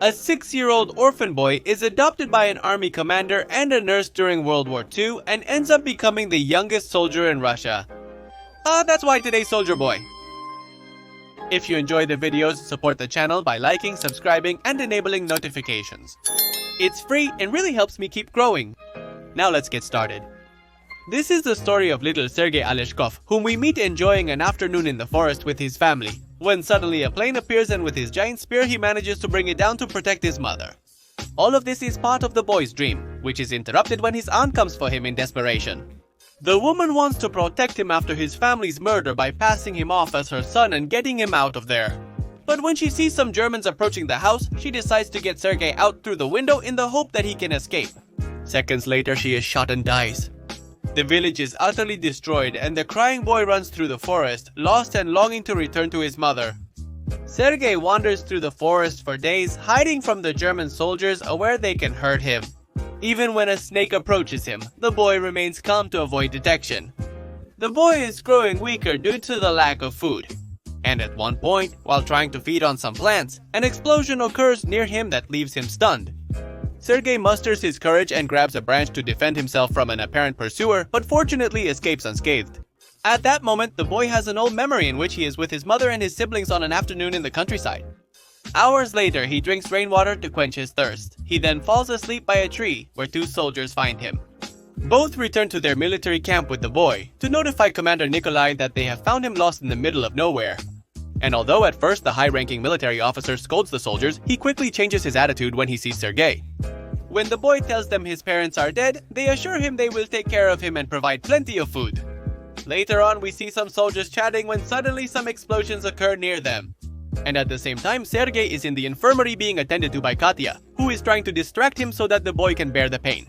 A 6-year-old orphan boy is adopted by an army commander and a nurse during World War II and ends up becoming the youngest soldier in Russia. That's why today's Soldier Boy. If you enjoy the videos, support the channel by liking, subscribing, and enabling notifications. It's free and really helps me keep growing. Now let's get started. This is the story of little Sergei Aleshkov, whom we meet enjoying an afternoon in the forest with his family, when suddenly a plane appears and with his giant spear he manages to bring it down to protect his mother. All of this is part of the boy's dream, which is interrupted when his aunt comes for him in desperation. The woman wants to protect him after his family's murder by passing him off as her son and getting him out of there. But when she sees some Germans approaching the house, she decides to get Sergei out through the window in the hope that he can escape. Seconds later, she is shot and dies. The village is utterly destroyed and the crying boy runs through the forest, lost and longing to return to his mother. Sergei wanders through the forest for days, hiding from the German soldiers aware they can hurt him. Even when a snake approaches him, the boy remains calm to avoid detection. The boy is growing weaker due to the lack of food. And at one point, while trying to feed on some plants, an explosion occurs near him that leaves him stunned. Sergei musters his courage and grabs a branch to defend himself from an apparent pursuer, but fortunately escapes unscathed. At that moment, the boy has an old memory in which he is with his mother and his siblings on an afternoon in the countryside. Hours later, he drinks rainwater to quench his thirst. He then falls asleep by a tree, where two soldiers find him. Both return to their military camp with the boy, to notify Commander Nikolai that they have found him lost in the middle of nowhere. And although at first the high-ranking military officer scolds the soldiers, he quickly changes his attitude when he sees Sergei. When the boy tells them his parents are dead, they assure him they will take care of him and provide plenty of food. Later on, we see some soldiers chatting when suddenly some explosions occur near them. And at the same time, Sergei is in the infirmary being attended to by Katya, who is trying to distract him so that the boy can bear the pain.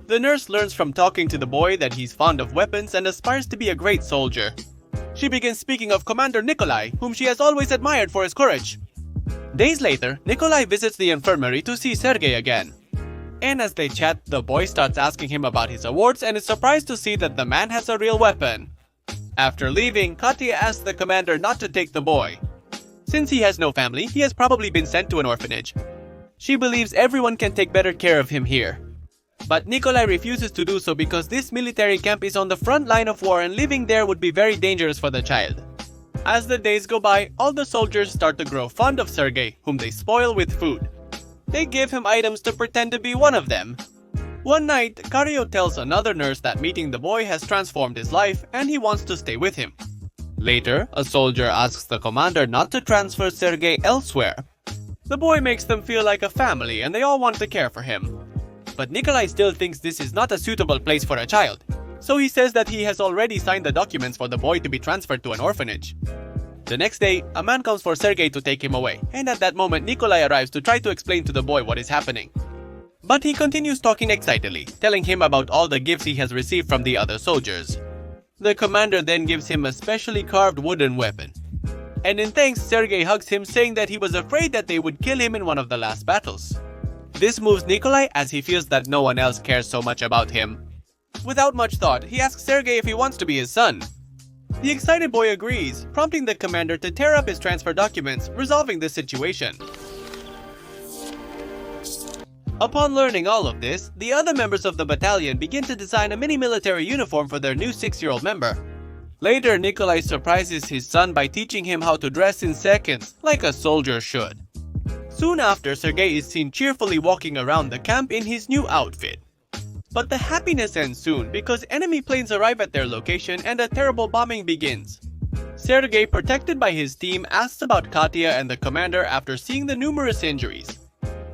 The nurse learns from talking to the boy that he's fond of weapons and aspires to be a great soldier. She begins speaking of Commander Nikolai, whom she has always admired for his courage. Days later, Nikolai visits the infirmary to see Sergei again. And as they chat, the boy starts asking him about his awards and is surprised to see that the man has a real weapon. After leaving, Katya asks the commander not to take the boy. Since he has no family, he has probably been sent to an orphanage. She believes everyone can take better care of him here. But Nikolai refuses to do so because this military camp is on the front line of war and living there would be very dangerous for the child. As the days go by, all the soldiers start to grow fond of Sergei, whom they spoil with food. They give him items to pretend to be one of them. One night, Kario tells another nurse that meeting the boy has transformed his life and he wants to stay with him. Later, a soldier asks the commander not to transfer Sergei elsewhere. The boy makes them feel like a family and they all want to care for him. But Nikolai still thinks this is not a suitable place for a child, so he says that he has already signed the documents for the boy to be transferred to an orphanage. The next day, a man comes for Sergei to take him away, and at that moment Nikolai arrives to try to explain to the boy what is happening. But he continues talking excitedly, telling him about all the gifts he has received from the other soldiers. The commander then gives him a specially carved wooden weapon. And in thanks, Sergei hugs him, saying that he was afraid that they would kill him in one of the last battles. This moves Nikolai as he feels that no one else cares so much about him. Without much thought, he asks Sergei if he wants to be his son. The excited boy agrees, prompting the commander to tear up his transfer documents, resolving the situation. Upon learning all of this, the other members of the battalion begin to design a mini-military uniform for their new 6-year-old member. Later, Nikolai surprises his son by teaching him how to dress in seconds, like a soldier should. Soon after, Sergei is seen cheerfully walking around the camp in his new outfit. But the happiness ends soon because enemy planes arrive at their location and a terrible bombing begins. Sergei, protected by his team, asks about Katya and the commander after seeing the numerous injuries,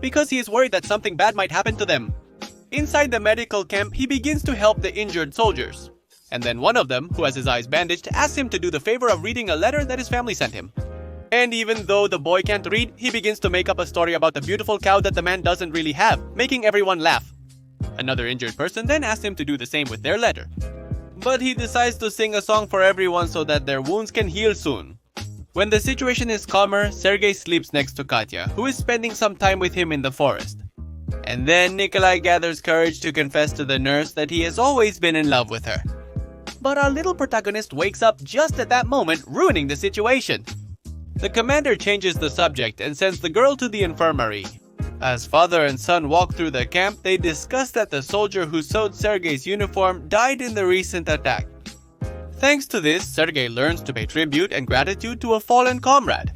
because he is worried that something bad might happen to them. Inside the medical camp, he begins to help the injured soldiers. And then one of them, who has his eyes bandaged, asks him to do the favor of reading a letter that his family sent him. And even though the boy can't read, he begins to make up a story about the beautiful cow that the man doesn't really have, making everyone laugh. Another injured person then asks him to do the same with their letter. But he decides to sing a song for everyone so that their wounds can heal soon. When the situation is calmer, Sergei sleeps next to Katya, who is spending some time with him in the forest. And then Nikolai gathers courage to confess to the nurse that he has always been in love with her. But our little protagonist wakes up just at that moment, ruining the situation. The commander changes the subject and sends the girl to the infirmary. As father and son walk through the camp, they discuss that the soldier who sewed Sergei's uniform died in the recent attack. Thanks to this, Sergei learns to pay tribute and gratitude to a fallen comrade.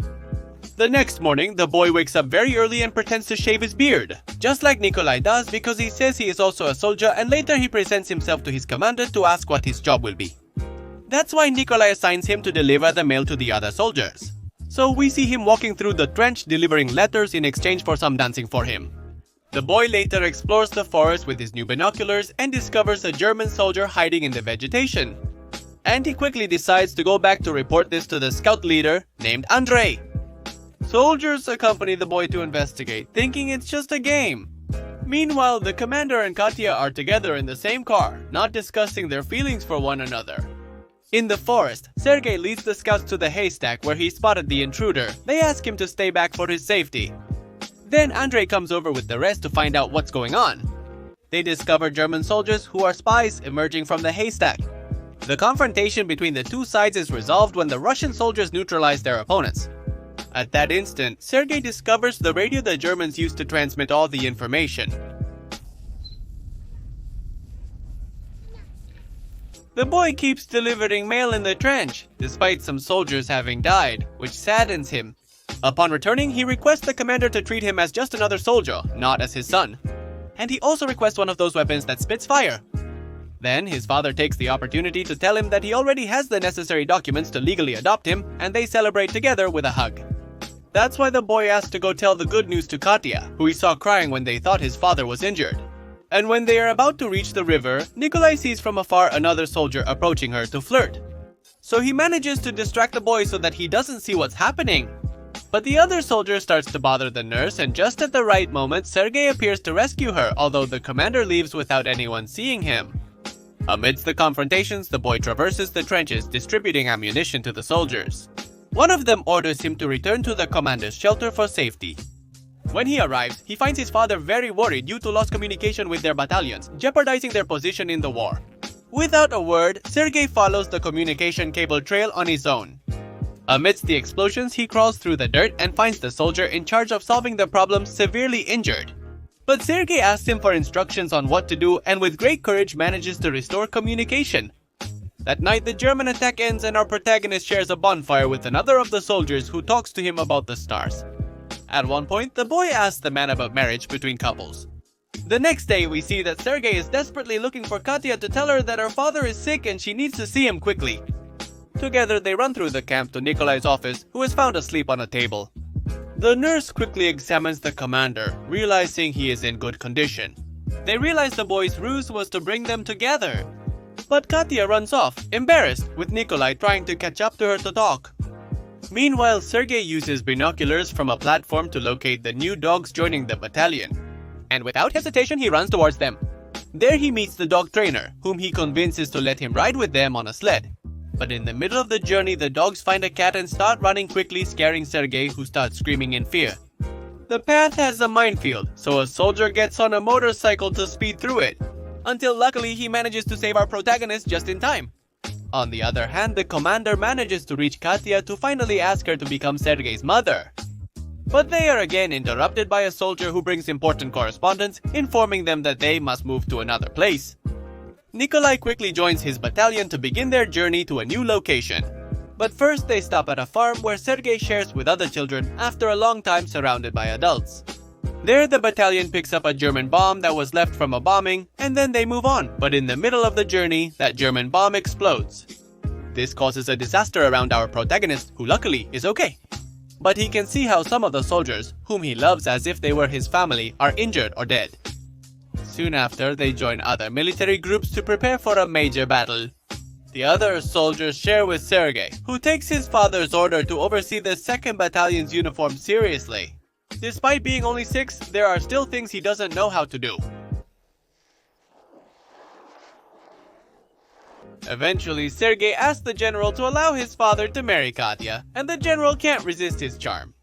The next morning, the boy wakes up very early and pretends to shave his beard, just like Nikolai does because he says he is also a soldier, and later he presents himself to his commander to ask what his job will be. That's why Nikolai assigns him to deliver the mail to the other soldiers. So we see him walking through the trench delivering letters in exchange for some dancing for him. The boy later explores the forest with his new binoculars and discovers a German soldier hiding in the vegetation. And he quickly decides to go back to report this to the scout leader named Andrei. Soldiers accompany the boy to investigate, thinking it's just a game. Meanwhile, the commander and Katya are together in the same car, not discussing their feelings for one another. In the forest, Sergei leads the scouts to the haystack where he spotted the intruder. They ask him to stay back for his safety. Then Andrei comes over with the rest to find out what's going on. They discover German soldiers who are spies emerging from the haystack. The confrontation between the two sides is resolved when the Russian soldiers neutralize their opponents. At that instant, Sergei discovers the radio the Germans used to transmit all the information. The boy keeps delivering mail in the trench, despite some soldiers having died, which saddens him. Upon returning, he requests the commander to treat him as just another soldier, not as his son. And he also requests one of those weapons that spits fire. Then, his father takes the opportunity to tell him that he already has the necessary documents to legally adopt him, and they celebrate together with a hug. That's why the boy asks to go tell the good news to Katya, who he saw crying when they thought his father was injured. And when they are about to reach the river, Nikolai sees from afar another soldier approaching her to flirt. So he manages to distract the boy so that he doesn't see what's happening. But the other soldier starts to bother the nurse, and just at the right moment, Sergei appears to rescue her, although the commander leaves without anyone seeing him. Amidst the confrontations, the boy traverses the trenches, distributing ammunition to the soldiers. One of them orders him to return to the commander's shelter for safety. When he arrives, he finds his father very worried due to lost communication with their battalions, jeopardizing their position in the war. Without a word, Sergei follows the communication cable trail on his own. Amidst the explosions, he crawls through the dirt and finds the soldier in charge of solving the problem severely injured. But Sergei asks him for instructions on what to do, and with great courage manages to restore communication. That night, the German attack ends and our protagonist shares a bonfire with another of the soldiers who talks to him about the stars. At one point, the boy asks the man about marriage between couples. The next day, we see that Sergei is desperately looking for Katya to tell her that her father is sick and she needs to see him quickly. Together, they run through the camp to Nikolai's office, who is found asleep on a table. The nurse quickly examines the commander, realizing he is in good condition. They realize the boy's ruse was to bring them together. But Katya runs off, embarrassed, with Nikolai trying to catch up to her to talk. Meanwhile, Sergei uses binoculars from a platform to locate the new dogs joining the battalion. And without hesitation, he runs towards them. There he meets the dog trainer, whom he convinces to let him ride with them on a sled. But in the middle of the journey, the dogs find a cat and start running quickly, scaring Sergei, who starts screaming in fear. The path has a minefield, so a soldier gets on a motorcycle to speed through it. Until luckily he manages to save our protagonist just in time. On the other hand, the commander manages to reach Katya to finally ask her to become Sergei's mother. But they are again interrupted by a soldier who brings important correspondence, informing them that they must move to another place. Nikolai quickly joins his battalion to begin their journey to a new location. But first they stop at a farm where Sergei shares with other children after a long time surrounded by adults. There, the battalion picks up a German bomb that was left from a bombing, and then they move on. But in the middle of the journey, that German bomb explodes. This causes a disaster around our protagonist, who luckily is okay. But he can see how some of the soldiers, whom he loves as if they were his family, are injured or dead. Soon after, they join other military groups to prepare for a major battle. The other soldiers share with Sergei, who takes his father's order to oversee the 2nd Battalion's uniform seriously. Despite being only 6, there are still things he doesn't know how to do. Eventually, Sergei asks the general to allow his father to marry Katya, and the general can't resist his charm.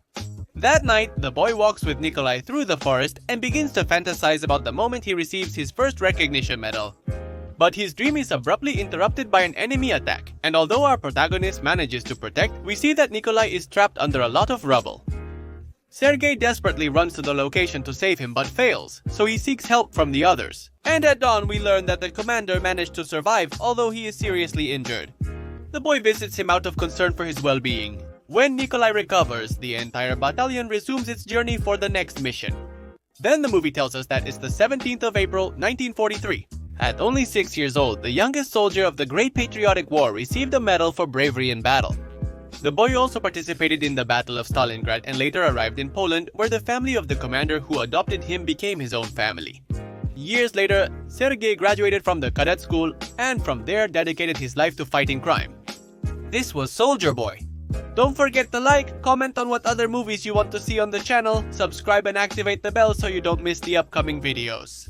That night, the boy walks with Nikolai through the forest and begins to fantasize about the moment he receives his first recognition medal. But his dream is abruptly interrupted by an enemy attack, and although our protagonist manages to protect, we see that Nikolai is trapped under a lot of rubble. Sergei desperately runs to the location to save him but fails, so he seeks help from the others. And at dawn we learn that the commander managed to survive, although he is seriously injured. The boy visits him out of concern for his well-being. When Nikolai recovers, the entire battalion resumes its journey for the next mission. Then the movie tells us that it's the 17th of April, 1943. At only 6 years old, the youngest soldier of the Great Patriotic War received a medal for bravery in battle. The boy also participated in the Battle of Stalingrad and later arrived in Poland, where the family of the commander who adopted him became his own family. Years later, Sergei graduated from the cadet school and from there dedicated his life to fighting crime. This was Soldier Boy. Don't forget to like, comment on what other movies you want to see on the channel, subscribe and activate the bell so you don't miss the upcoming videos.